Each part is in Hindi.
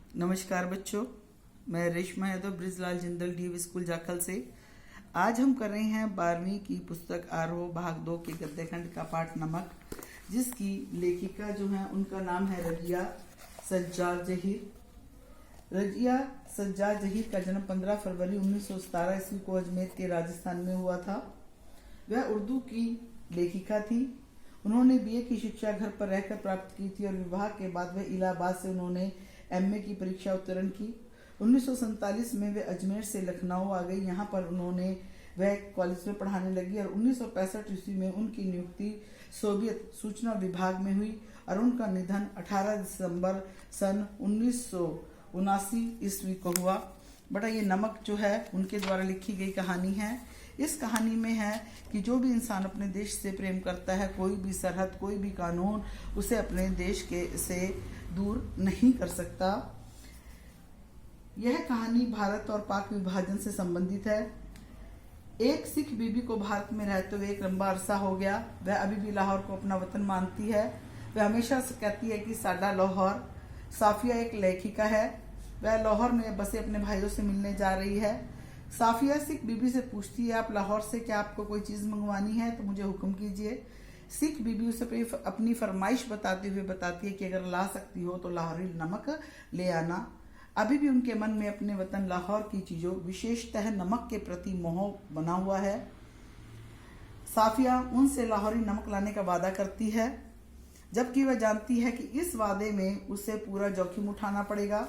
नमस्कार बच्चों, मैं रेशमा यादव ब्रिजलाल जिंदल डीएवी स्कूल जाखल से। आज हम कर रहे हैं 12वीं की पुस्तक आरोह भाग 2 के गद्य खंड का पाठ नमक, जिसकी लेखिका जो है उनका नाम है रजिया सज्जाद जहीर। रजिया सज्जाद जहीर का जन्म 15 फरवरी 1917 ईस्वी को अजमेर के राजस्थान में हुआ था। वह उर्दू की लेखिका थी। उन्होंने बीए की शिक्षा घर पर रहकर प्राप्त की थी और विवाह के बाद वह इलाहाबाद से उन्होंने एमए की परीक्षा उत्तीर्ण की। 1947 में वे अजमेर से लखनऊ आ गई। यहाँ पर उन्होंने वह कॉलेज में पढ़ाने लगी और 1965 ईस्वी में उनकी नियुक्ति सोवियत सूचना विभाग में हुई और उनका निधन 18 दिसंबर सन 1979 ईस्वी को हुआ। बड़ा ये नमक जो है उनके द्वारा लिखी गई कहानी है। इस कहानी में है कि जो भी इंसान अपने देश से प्रेम करता है, कोई भी सरहद, कोई भी कानून उसे अपने देश के से दूर नहीं कर सकता। यह कहानी भारत और पाक विभाजन से संबंधित है। एक सिख बीबी को भारत में रहते हुए एक लंबा अरसा हो गया। वह अभी भी लाहौर को अपना वतन मानती है। वह हमेशा से कहती है कि साडा लाहौर। साफिया एक लेखिका है। वह लाहौर में बसे अपने भाइयों से मिलने जा रही है। साफिया सिख बीबी से पूछती है, आप लाहौर से क्या आपको कोई चीज मंगवानी है तो मुझे हुक्म कीजिए। सिख बीबी उसे अपनी फरमाइश बताते हुए बताती है कि अगर ला सकती हो तो लाहौरी नमक ले आना। अभी भी उनके मन में अपने वतन लाहौर की चीजों, विशेषतः नमक के प्रति मोह बना हुआ है। साफिया उनसे लाहौरी नमक लाने का वादा करती है, जबकि वह जानती है कि इस वादे में उसे पूरा जोखिम उठाना पड़ेगा।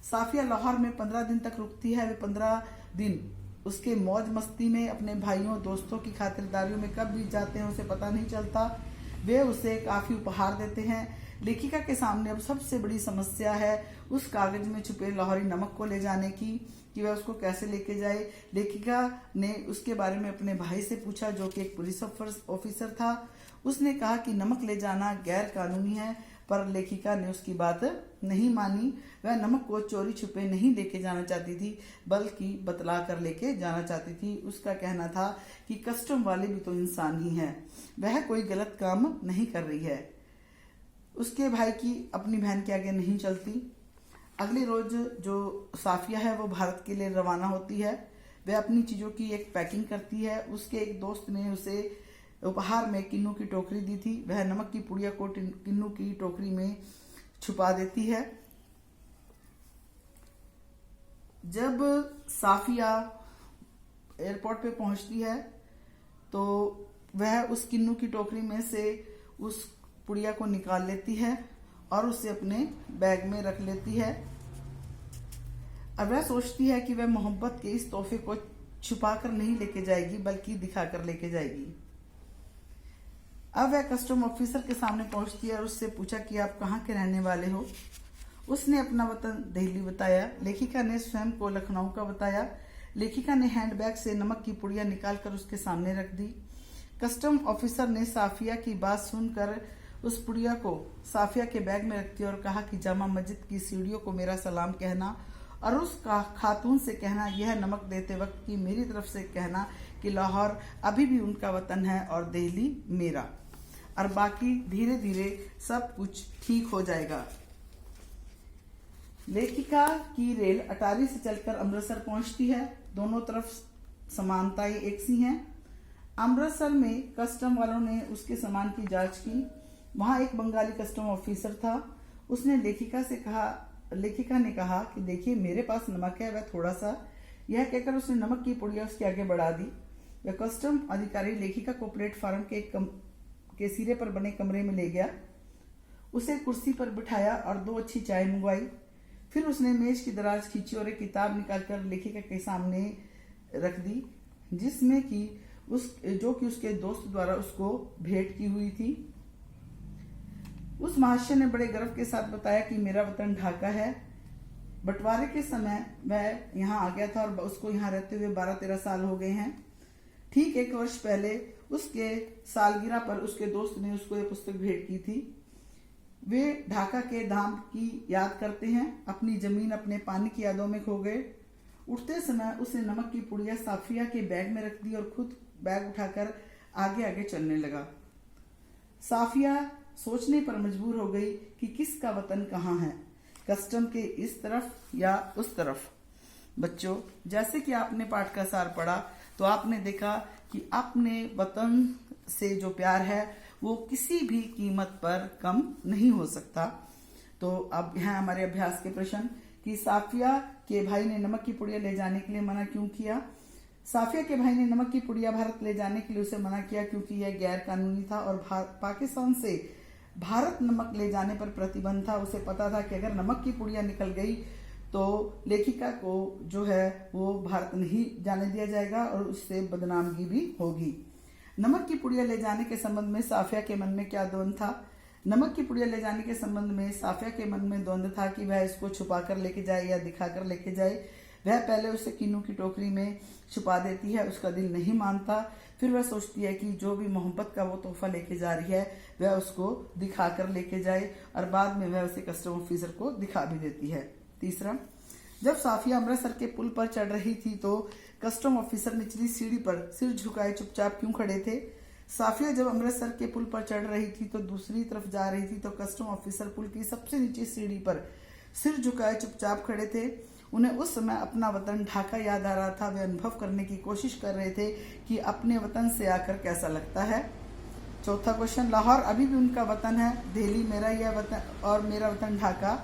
साफिया लाहौर में 15 दिन तक रुकती है। वे 15 दिन उसके मौज मस्ती में, अपने भाइयों दोस्तों की खातिरदारियों में कब बीत जाते हैं उसे पता नहीं चलता। वे उसे काफी उपहार देते हैं। लेखिका के सामने अब सबसे बड़ी समस्या है उस कागज में छुपे लाहौरी नमक को ले जाने की, कि वह उसको कैसे लेके जाए। लेखिका ने उसके बारे में अपने भाई से पूछा, जो कि एक पुलिस ऑफिसर था। उसने कहा कि नमक ले जाना गैर कानूनी है, पर लेखिका ने उसकी बात नहीं मानी। वह नमक को चोरी छुपे नहीं लेके जाना चाहती थी, बल्कि बतला कर लेके जाना चाहती थी। उसका कहना था कि कस्टम वाले भी तो इंसान ही हैं, वह कोई गलत काम नहीं कर रही है। उसके भाई की अपनी बहन के आगे नहीं चलती। अगले रोज जो साफिया है वो भारत के लिए रवाना होती है। वह अपनी चीजों की एक पैकिंग करती है। उसके एक दोस्त ने उसे उपहार में किन्नू की टोकरी दी थी। वह नमक की पुड़िया को किन्नू की टोकरी में छुपा देती है। जब साफिया एयरपोर्ट पे पहुंचती है तो वह उस किन्नू की टोकरी में से उस पुड़िया को निकाल लेती है और उसे अपने बैग में रख लेती है। अब वह सोचती है कि वह मोहब्बत के इस तोहफे को छुपाकर नहीं लेके जाएगी, बल्कि दिखाकर लेके जाएगी। अब वह कस्टम ऑफिसर के सामने पहुंचती है और उससे पूछा कि आप कहाँ के रहने वाले हो। उसने अपना वतन दिल्ली बताया। लेखिका ने स्वयं को लखनऊ का बताया। लेखिका ने हैंडबैग से नमक की पुड़िया निकालकर उसके सामने रख दी। कस्टम ऑफिसर ने साफिया की बात सुनकर उस पुड़िया को साफिया के बैग में रखती और कहा कि जामा मस्जिद की सीढ़ियों को मेरा सलाम कहना और उस खातून से कहना, यह नमक देते वक्त की मेरी तरफ से कहना कि लाहौर अभी भी उनका वतन है और दिल्ली मेरा, और बाकी धीरे धीरे सब कुछ ठीक हो जाएगा। लेखिका की रेल अटारी से चलकर अमृतसर पहुंचती है। दोनों तरफ समानताएं एक सी हैं। अमृतसर में कस्टम वालों ने उसके सामान की जांच की। वहां एक बंगाली कस्टम ऑफिसर था। उसने लेखिका ने कहा कि देखिए मेरे पास नमक है, वह थोड़ा सा। यह कहकर उसने नमक की पुड़िया उसके आगे बढ़ा दी। वह कस्टम अधिकारी लेखिका को प्लेटफार्म के सिरे पर बने कमरे में ले गया। उसे कुर्सी पर बिठाया और 2 अच्छी चाय मंगवाई। फिर उसने मेज की दराज खींची और एक किताब निकालकर लेखिका के सामने रख दी, जिसमें कि उसके दोस्त द्वारा उसको भेंट की हुई थी। उस महाशय ने बड़े गर्व के साथ बताया कि मेरा वतन ढाका है। बंटवारे के समय वह यहाँ आ गया था और उसको यहाँ रहते हुए 12-13 साल हो गए हैं। ठीक 1 वर्ष पहले उसके सालगिरह पर उसके दोस्त ने उसको यह पुस्तक भेंट की थी। वे ढाका के धाम की याद करते हैं। अपनी जमीन, अपने पानी की यादों में खो गए। उठते समय उसने नमक की पुड़िया साफिया के बैग में रख दी और खुद बैग उठाकर आगे आगे चलने लगा। साफिया सोचने पर मजबूर हो गई कि किसका वतन कहाँ है। कस्टम के इस तरफ या उस तरफ। बच्चों, जैसे कि आपने पाठ का सार पढ़ा तो आपने देखा कि अपने वतन से जो प्यार है वो किसी भी कीमत पर कम नहीं हो सकता। तो अब यहाँ हमारे अभ्यास के प्रश्न कि साफिया के भाई ने नमक की पुड़िया ले जाने के लिए मना क्यों किया। साफिया के भाई ने नमक की पुड़िया भारत ले जाने के लिए उसे मना किया क्योंकि यह गैर कानूनी था और पाकिस्तान से भारत नमक ले जाने पर प्रतिबंध था। उसे पता था कि अगर नमक की पुड़िया निकल गई तो लेखिका को जो है वो भारत नहीं जाने दिया जाएगा और उससे बदनामगी भी होगी। नमक की पुड़िया ले जाने के संबंध में साफिया के मन में क्या द्वंद था। नमक की पुड़िया ले जाने के संबंध में साफिया के मन में द्वंद था कि वह इसको छुपाकर लेके जाए या दिखाकर लेके जाए। वह पहले उसे किन्नू की टोकरी में छुपा देती है, उसका दिल नहीं मानता। फिर वह सोचती है कि जो भी मोहब्बत का वो तोहफा लेके जा रही है वह उसको दिखाकर लेके जाए और बाद में वह उसे कस्टम ऑफिसर को दिखा भी देती है। तीसरा, जब साफिया अमृतसर के पुल पर चढ़ रही थी तो कस्टम ऑफिसर निचली सीढ़ी पर सिर झुकाए चुपचाप क्यों खड़े थे। साफिया जब अमृतसर के पुल पर चढ़ रही थी तो दूसरी तरफ जा रही थी तो कस्टम ऑफिसर पुल की सबसे नीचे सीढ़ी पर सिर झुकाए चुपचाप खड़े थे। उन्हें उस समय अपना वतन ढाका याद आ रहा था। वे अनुभव करने की कोशिश कर रहे थे कि अपने वतन से आकर कैसा लगता है। चौथा क्वेश्चन, लाहौर अभी भी उनका वतन है, दिल्ली मेरा यह वतन और मेरा वतन ढाका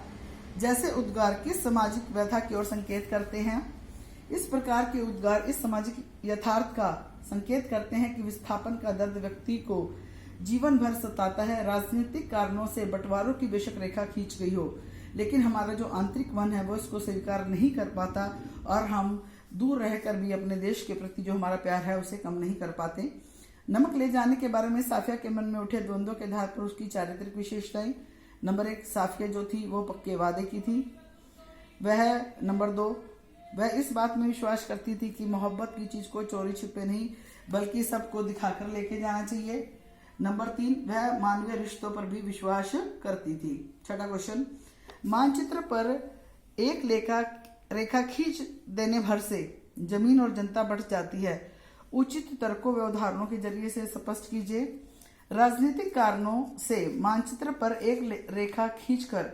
जैसे उद्गार किस सामाजिक व्यथा की ओर संकेत करते हैं। इस प्रकार के उद्गार इस सामाजिक यथार्थ का संकेत करते हैं कि विस्थापन का दर्द व्यक्ति को जीवन भर सताता है। राजनीतिक कारणों से बंटवारों की बेशक रेखा खींच गई हो, लेकिन हमारा जो आंतरिक मन है वो इसको स्वीकार नहीं कर पाता और हम दूर रहकर भी अपने देश के प्रति जो हमारा प्यार है उसे कम नहीं कर पाते। नमक ले जाने के बारे में साफिया के मन में उठे द्वंद्वों के आधार पर उसकी चारित्रिक विशेषताएं। नंबर 1, साफिया जो थी वो पक्के वादे की थी। नंबर 2, वह इस बात में विश्वास करती थी कि मोहब्बत की चीज को चोरी छिपे नहीं बल्कि सबको दिखाकर लेके जाना चाहिए। नंबर 3, वह मानवीय रिश्तों पर भी विश्वास करती थी। छठा क्वेश्चन, मानचित्र पर एक रेखा खींच देने भर से जमीन और जनता बढ़ जाती है। उचित तर्कों व उदाहरणों के जरिए से स्पष्ट कीजिए। राजनीतिक कारणों से मानचित्र पर एक रेखा खींचकर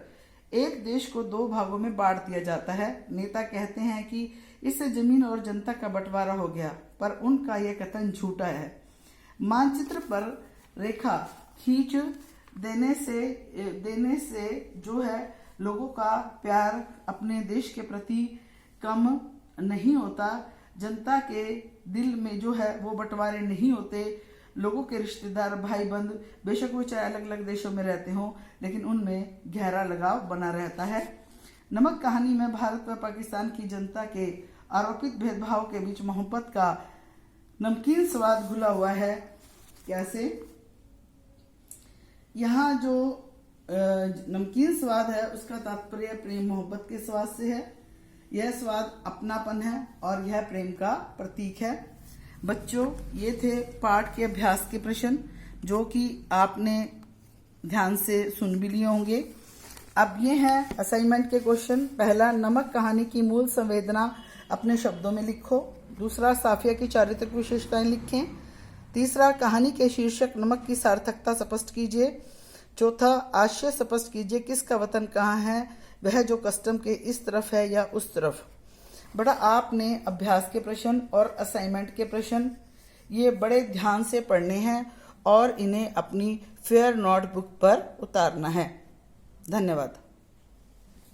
एक देश को 2 भागों में बांट दिया जाता है। नेता कहते हैं कि इससे जमीन और जनता का बंटवारा हो गया, पर उनका यह कथन झूठा है। मानचित्र पर रेखा खींच देने से जो है लोगों का प्यार अपने देश के प्रति कम नहीं होता। जनता के दिल में जो है वो बंटवारे नहीं होते। लोगों के रिश्तेदार, भाई बंद बेशक वो चाहे अलग अलग देशों में रहते हों, लेकिन उनमें गहरा लगाव बना रहता है। नमक कहानी में भारत व पाकिस्तान की जनता के आरोपित भेदभाव के बीच मोहब्बत का नमकीन स्वाद घुला हुआ है। कैसे? यहाँ जो नमकीन स्वाद है उसका तात्पर्य प्रेम मोहब्बत के स्वाद से है। यह स्वाद अपनापन है और यह प्रेम का प्रतीक है। बच्चों, ये थे पाठ के अभ्यास के प्रश्न जो कि आपने ध्यान से सुन भी लिए होंगे। अब ये है असाइनमेंट के क्वेश्चन। पहला, नमक कहानी की मूल संवेदना अपने शब्दों में लिखो। दूसरा, साफिया की चारित्रिक विशेषताएं लिखें। तीसरा, कहानी के शीर्षक नमक की सार्थकता स्पष्ट कीजिए। चौथा, आशय स्पष्ट कीजिए किसका वतन कहाँ है, वह जो कस्टम के इस तरफ है या उस तरफ। बड़ा आपने अभ्यास के प्रश्न और असाइनमेंट के प्रश्न ये बड़े ध्यान से पढ़ने हैं और इन्हें अपनी फेयर नोटबुक पर उतारना है। धन्यवाद।